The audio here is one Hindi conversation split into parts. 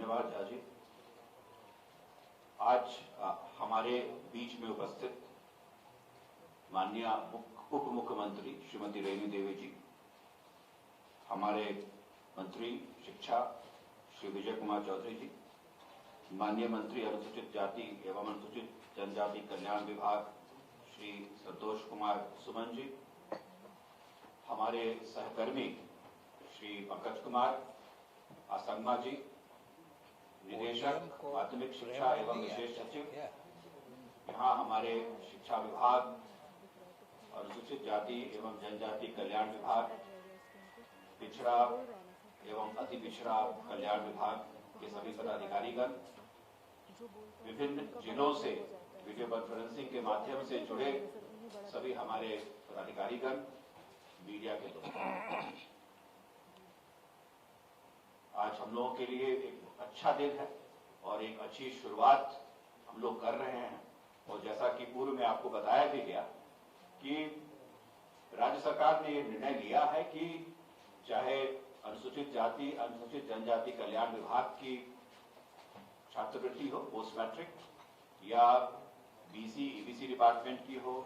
धन्यवाद झा जी। आज हमारे बीच में उपस्थित माननीय उप मुख्यमंत्री श्रीमती रेणु देवी जी, हमारे मंत्री शिक्षा श्री विजय कुमार चौधरी जी, माननीय मंत्री अनुसूचित जाति एवं अनुसूचित जनजाति कल्याण विभाग श्री संतोष कुमार सुमन जी, हमारे सहकर्मी श्री पंकज कुमार आसंगमा जी, निदेशक माध्यमिक शिक्षा एवं विशेष सचिव, यहाँ हमारे शिक्षा विभाग, अनुसूचित जाति एवं जनजाति कल्याण विभाग, पिछड़ा एवं अति पिछड़ा कल्याण विभाग के सभी पदाधिकारीगण, विभिन्न जिलों से वीडियो कॉन्फ्रेंसिंग के माध्यम से जुड़े सभी हमारे पदाधिकारीगण, मीडिया के दोस्तों, आज हम लोगों के लिए एक अच्छा दिन है और एक अच्छी शुरुआत हम लोग कर रहे हैं। और जैसा कि पूर्व में आपको बताया भी गया कि राज्य सरकार ने ये निर्णय लिया है कि चाहे अनुसूचित जाति अनुसूचित जनजाति कल्याण विभाग की छात्रवृत्ति हो पोस्ट मैट्रिक, या बीसी ईबीसी डिपार्टमेंट की हो,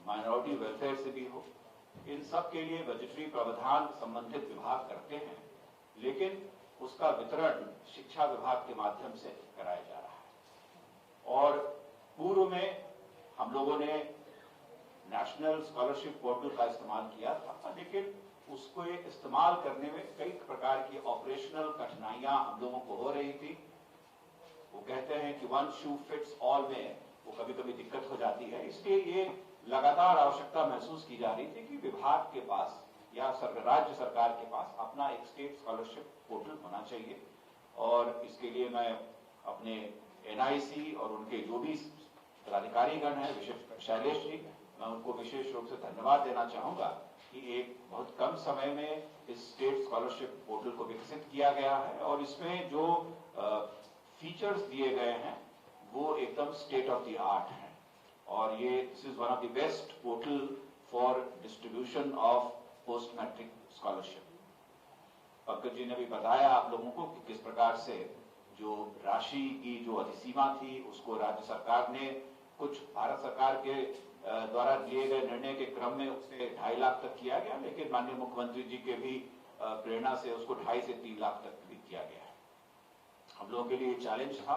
माइनॉरिटी वेलफेयर से भी हो, इन सब के लिए बजटरी प्रावधान संबंधित विभाग करते हैं, लेकिन उसका वितरण शिक्षा विभाग के माध्यम से कराया जा रहा है। और पूर्व में हम लोगों ने नेशनल स्कॉलरशिप पोर्टल का इस्तेमाल किया था, लेकिन उसको इस्तेमाल करने में कई प्रकार की ऑपरेशनल कठिनाइयां हम लोगों को हो रही थी। वो कहते हैं कि वन शू फिट्स ऑल में वो कभी कभी दिक्कत हो जाती है, इसलिए ये लगातार आवश्यकता महसूस की जा रही थी कि विभाग के पास या राज्य सरकार के पास अपना एक स्टेट स्कॉलरशिप पोर्टल होना चाहिए। और इसके लिए मैं अपने एनआईसी और उनके जो भी पदाधिकारीगण हैं, विशेष शैलेश जी, मैं उनको विशेष रूप से धन्यवाद देना चाहूंगा कि एक बहुत कम समय में इस स्टेट स्कॉलरशिप पोर्टल को विकसित किया गया है और इसमें जो फीचर्स दिए गए हैं वो एकदम स्टेट ऑफ द आर्ट हैं। और ये this is one of the best portal for distribution of post matric scholarship. Pankaj ji ने भी बताया आप लोगों को कि किस प्रकार से जो राशि की जो अधिसीमा थी उसको राज्य सरकार ने कुछ भारत सरकार के द्वारा दिए गए निर्णय के क्रम में उससे 2.5 लाख तक किया गया, लेकिन माननीय मुख्यमंत्री जी के भी प्रेरणा से उसको 2.5 से 3 लाख तक भी किया गया है। हम लोगों के लिए चैलेंज था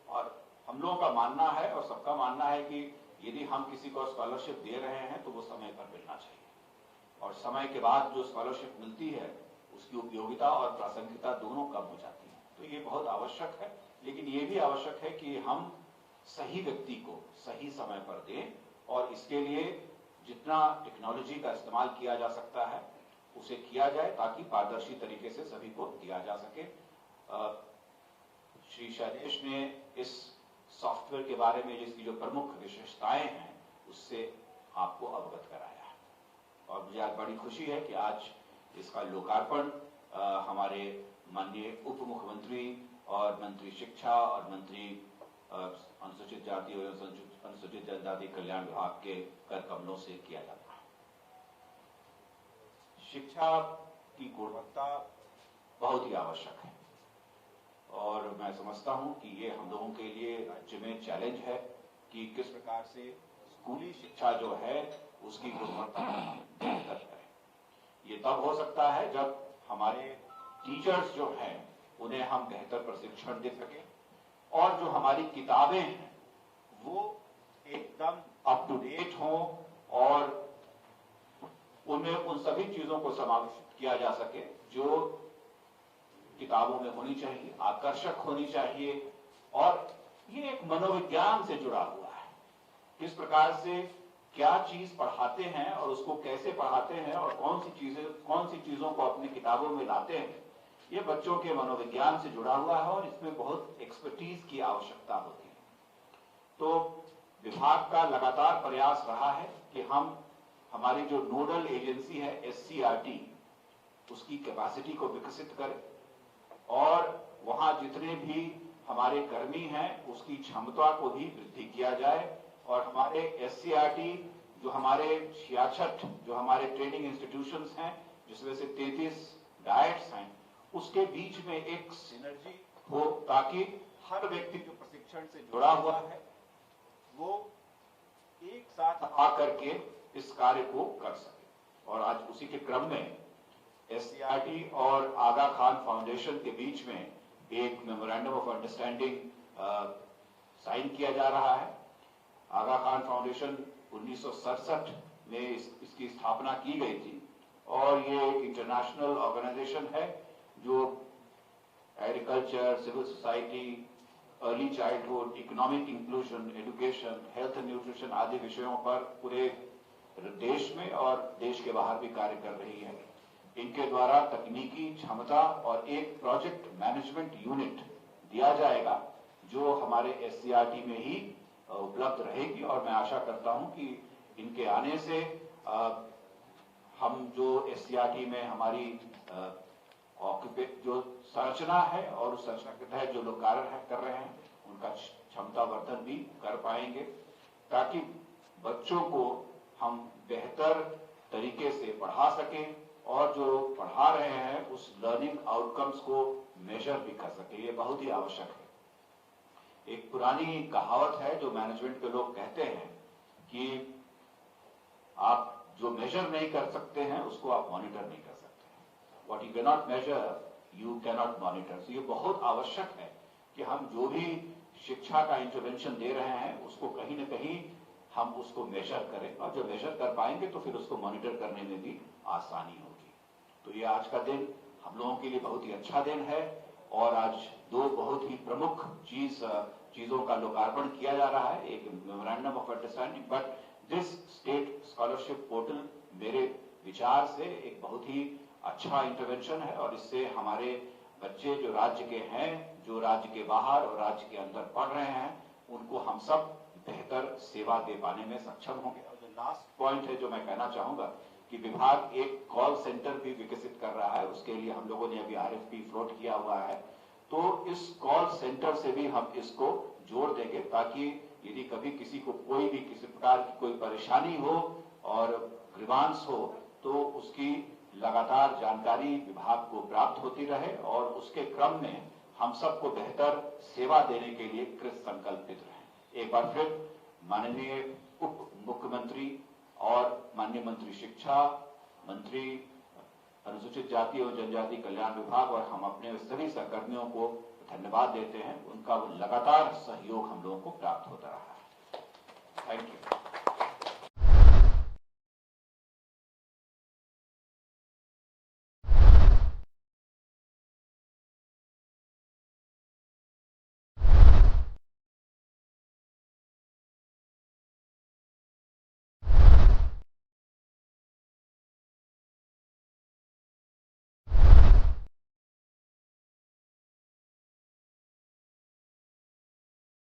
और हम लोगों का मानना है और सबका मानना है कि यदि हम किसी को स्कॉलरशिप दे रहे हैं तो वो समय पर मिलना चाहिए, और समय के बाद जो स्कॉलरशिप मिलती है उसकी उपयोगिता और प्रासंगिकता दोनों कम हो जाती है। तो ये बहुत आवश्यक है, लेकिन ये भी आवश्यक है कि हम सही व्यक्ति को सही समय पर दें, और इसके लिए जितना टेक्नोलॉजी का इस्तेमाल किया जा सकता है उसे किया जाए ताकि पारदर्शी तरीके से सभी को दिया जा सके। श्री शैलेश ने इस सॉफ्टवेयर के बारे में जिसकी जो प्रमुख विशेषताएं हैं उससे आपको अवगत कराया है, और मुझे आज बड़ी खुशी है कि आज इसका लोकार्पण हमारे माननीय उप मुख्यमंत्री और मंत्री शिक्षा और मंत्री अनुसूचित जाति और अनुसूचित जनजाति कल्याण विभाग के कर कमलों से किया जाता है। शिक्षा की गुणवत्ता बहुत ही आवश्यक है और मैं समझता हूं कि ये हम लोगों के लिए राज्य में चैलेंज है कि किस प्रकार से स्कूली शिक्षा जो है उसकी गुणवत्ता बेहतर करें। ये तब हो सकता है जब हमारे टीचर्स जो हैं उन्हें हम बेहतर प्रशिक्षण दे सकें, और जो हमारी किताबें हैं वो एकदम अप टू डेट हों और उनमें उन सभी चीजों को समाविष्ट किया जा सके जो किताबों में होनी चाहिए, आकर्षक होनी चाहिए। और ये एक मनोविज्ञान से जुड़ा हुआ है, किस प्रकार से क्या चीज पढ़ाते हैं और उसको कैसे पढ़ाते हैं और कौन सी चीजों को अपनी किताबों में लाते हैं, ये बच्चों के मनोविज्ञान से जुड़ा हुआ है और इसमें बहुत एक्सपर्टीज की आवश्यकता होती है। तो विभाग का लगातार प्रयास रहा है कि हम हमारी जो नोडल एजेंसी है एससीईआरटी उसकी कैपेसिटी को विकसित करें और वहां जितने भी हमारे कर्मी हैं उसकी क्षमता को भी वृद्धि किया जाए, और हमारे एससीईआरटी जो हमारे 66 जो हमारे ट्रेनिंग इंस्टीट्यूशंस हैं जिसमें से 33 डायट्स हैं उसके बीच में एक सिनर्जी हो, ताकि हर व्यक्ति जो प्रशिक्षण से जुड़ा हुआ है वो एक साथ आकर के इस कार्य को कर सके। और आज उसी के क्रम में एससीईआरटी और आगा खान फाउंडेशन के बीच में एक मेमोरेंडम ऑफ अंडरस्टैंडिंग साइन किया जा रहा है। आगा खान फाउंडेशन 1967 में इसकी स्थापना की गई थी और ये एक इंटरनेशनल ऑर्गेनाइजेशन है जो agriculture, civil society, early childhood, economic inclusion, education, health and nutrition आदि विषयों पर पूरे देश में और देश के बाहर भी कार्य कर रही है। इनके द्वारा तकनीकी क्षमता और एक प्रोजेक्ट मैनेजमेंट यूनिट दिया जाएगा जो हमारे एससीईआरटी में ही उपलब्ध रहेगी। और मैं आशा करता हूं कि इनके आने से हम जो एससीईआरटी में हमारी जो संरचना है और उस संरचना के तहत जो लोग कार्य कर रहे हैं उनका क्षमता वर्धन भी कर पाएंगे, ताकि बच्चों को हम बेहतर तरीके से पढ़ा सकें और जो पढ़ा रहे हैं उस लर्निंग आउटकम्स को मेजर भी कर सके। ये बहुत ही आवश्यक है। एक पुरानी कहावत है जो मैनेजमेंट के लोग कहते हैं कि आप जो मेजर नहीं कर सकते हैं उसको आप मॉनिटर नहीं कर सकते। What you can not measure you can not monitor. तो ये बहुत आवश्यक है कि हम जो भी शिक्षा का इंटरवेंशन दे रहे हैं उसको कहीं न कहीं हम उसको मेजर करें, और जब मेजर कर पाएंगे तो फिर उसको मॉनिटर करने में भी आसानी होगी। तो ये आज का दिन हम लोगों के लिए बहुत ही अच्छा दिन है और आज दो बहुत ही प्रमुख चीजों का लोकार्पण किया जा रहा है। एक memorandum of understanding, but this state scholarship portal मेरे विचार से एक बहुत ही अच्छा इंटरवेंशन है और इससे हमारे बच्चे जो राज्य के हैं, जो राज्य के बाहर और राज्य के अंदर पढ़ रहे हैं, उनको हम सब बेहतर सेवा दे पाने में सक्षम होंगे। और जो लास्ट पॉइंट है जो मैं कहना चाहूंगा कि विभाग एक कॉल सेंटर भी विकसित कर रहा है। उसके लिए हम लोगों ने अभी आरएफपी फ्लोट किया हुआ है, तो इस कॉल सेंटर से भी हम इसको जोड़ देंगे ताकि यदि कभी किसी को कोई भी किसी प्रकार की कोई परेशानी हो और ग्रीवांस हो तो उसकी लगातार जानकारी विभाग को प्राप्त होती रहे और उसके क्रम में हम सबको बेहतर सेवा देने के लिए कृत संकल्पित रहे। एक बार फिर माननीय उप मुख्यमंत्री और माननीय मंत्री शिक्षा, मंत्री अनुसूचित जाति और जनजाति कल्याण विभाग और हम अपने सभी सहकर्मियों को धन्यवाद देते हैं। उनका लगातार सहयोग हम लोगों को प्राप्त होता रहा है।